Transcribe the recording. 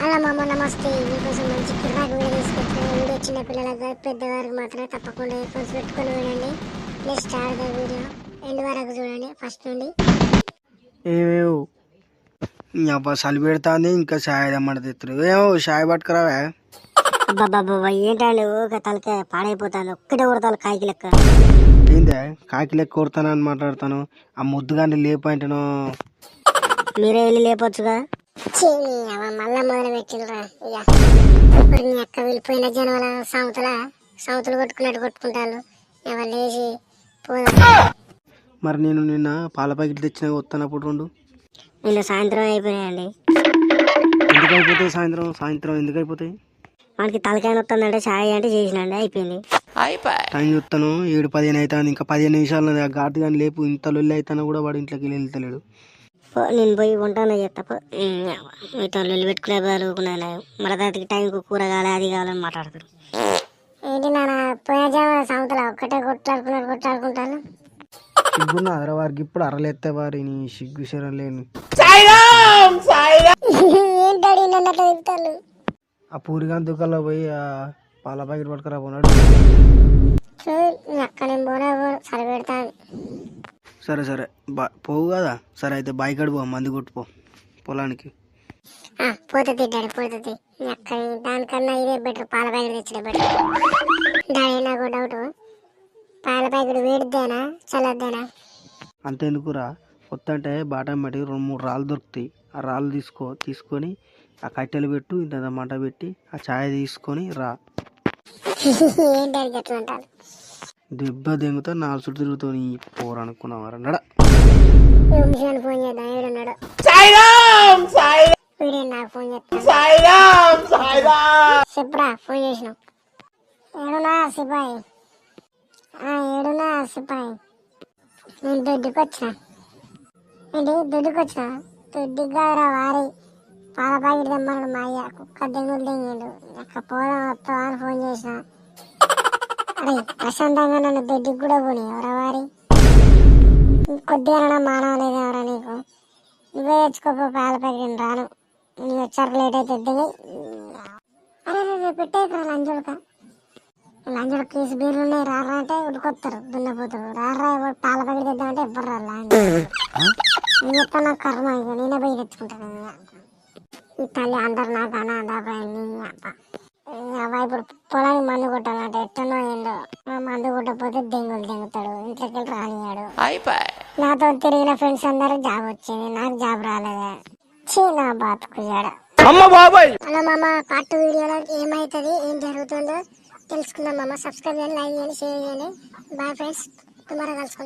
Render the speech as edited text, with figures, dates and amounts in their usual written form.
Hello మామ నమస్తే. మీకోసం మంచి కిరాక్ వీడియో తీసుకొచ్చిన. వీడియో చిన్న పిల్లలకు పెద్దవారికి మాత్రమే తప్పకుండా ఎయిర్ఫోన్స్ పెట్టుకొని వినండి. Next start the video end వరకు చూడండి ఫస్ట్ నుండి. ఏమేవు నీ అబ్బా చలి పెడతాంది ఇంకా చాయ్ తెమ్మంటే తెత్తురు ఏమో చాయ్ పట్టుకురావా అబ్బాబ్బా ఏంటండి ఊక తలకే పాడైపోతాను. ఒక్కటే కొడతాను కాయకి లెక్క. ఏందే కాకి లెక్క కొడతానని మాట్లాడతాను. ఆ ముద్దుగాని లేపంటను మీరే వెళ్ళి లేపొచ్చుగా. మళ్ళా మొదలు పెట్టినరా ఇక నీ అక్క వెళ్ళిపోయిన జనవల సామెతలు కొట్టుకున్నట్టు కొట్టుకుంటాను. ఎవరు లేచి పోదా. మరి నేను నిన్న పాల ప్యాకెట్ తెచ్చిన వస్తానప్పుడు రెండు నిన్న సాయంత్రం అయిపోయాయండి. ఎందుకు అయిపోతాయి సాయంత్రం ఎందుకు అయిపోతాయి? మనకి తలకాయ వస్తుందంటే ఛాయ్ అంటే చేసినండి అయిపోయింది. టైం చూస్తాను 7:15 అవుతుంది. ఇంకా 15 నిమిషాలు ఉన్నది. ఆ ఘాటు కానీ లేపు ఇంత లొల్లి అవుతాను కూడా వాడు ఇంట్లోకి వెళ్తలేడు. నేను పోయి ఉంటాను చెప్తా. మీతో లొల్లి పెట్టుకునే బదులుకున్నాను. మళ్ళీ దానికి టైంకు కూర కావాలి అది కావాలని మాట్లాడతారు. ఏంటి నాన్న పోయిన జామ సామెతల ఒక్కటే కొట్లాడుకుంటాను. సిగ్గున్న అదర వారికి ఇప్పుడు అరలేస్తే వారి నీ సిగ్గు శరం లేని ఏంటాడు నన్ను అట్లా చెప్తాను. ఆ పూరిగాని దుకాణంలో పోయి ఆ పాల ప్యాకెట్ పట్టుకురా పోనాడు. అక్క నేను పోనే సరి పెడతాను. సరే పోవు కదా. సరే అయితే బాయ్ కాడు పో మంది కొట్టుపో పొలానికి. పోతుంది డాడీ పోతుంది. అక్క దానికన్నా ఇదే బెటర్. పాల ప్యాకెట్ తెచ్చడే బెటర్. డాడీ నాకు డౌట్, పాల ప్యాకెట్ వేడిద్దేనా చల్లద్దేనా? అంతెందుకురా కొత్త బాటం పెట్టి 2-3 రాళ్ళు దొరుకుతాయి. ఆ రాళ్ళు తీసుకొని ఆ కట్టెలు పెట్టు ఇంత మంట పెట్టి ఆ ఛాయ్ తీసుకొని రా. ఏం డాడీ గట్లా అంటారు? దెబ్బ దెంగుతా 4 చుట్టూ తిరుగుతావు. నీ పోరనుకున్నావారా నడ. ఫోన్ చేద్దాం. ఏడున్నాడు వీడే నాకు ఫోన్ చేస్తాను. చెప్పరా ఫోన్ చేసినావు. ఏడున్నా సిపాయి, ఏడున్నా సిపాయి. నేను దొడ్డుకు వచ్చిన. దొడ్డుకు కాదురా వారి పాల ప్యాకెట్ తెమ్మన్నాడు మా అయ్య. కుక్క దెంగిండు. ఎక్క పోదాం వస్తావా అని ఫోన్ చేసిన. అరే ప్రశాంతంగా నన్ను దొడ్డుకు కూడా పోనీ ఎవరా వారి. కొద్దిగా మానవ లేదు ఎవరా నీకు. నువ్వే తెచ్చుకోపో పాల ప్యాకెట్. రాను నువ్వు వచ్చారు లేట్ అయితే. అరే పెట్టేకరా లంజుడు కేసు బీర్లు ఉన్నాయి రారా అంటే ఉడికొస్తారు దున్నపోతారు. రారా పాల ప్యాకెట్ తెద్దామంటే ఎవ్వరు రాలా. నేను చెప్తాను నాకు కర్మ. ఇక నేనే పోయి తెచ్చుకుంటాను. ఈ తల్లి అందరు నాకు అబ్బా ఇప్పుడు పొలానికి మందు కొట్టాలంటే ఎట్టనో ఏందో. మందు కొట్టకపోతే దెంగుతాడు. ఇంట్లోకి వెళ్ళి రానియాడు. నాతో తిరిగిన ఫ్రెండ్స్ అందరూ జాబ్ వచ్చింది, నాకు జాబ్ రాలేదా. నా బతుకుయాడ. హలో మామ పార్ట్ వీడియోలో ఏమైతుంది ఏం జరుగుతుందో తెలుసుకుందాం మామ. సబ్స్క్రైబ్ చేయండి, లైక్ చేయండి, షేర్ చేయండి. బాయ్ ఫ్రెండ్స్, టుమారో కలుసుకుందాం.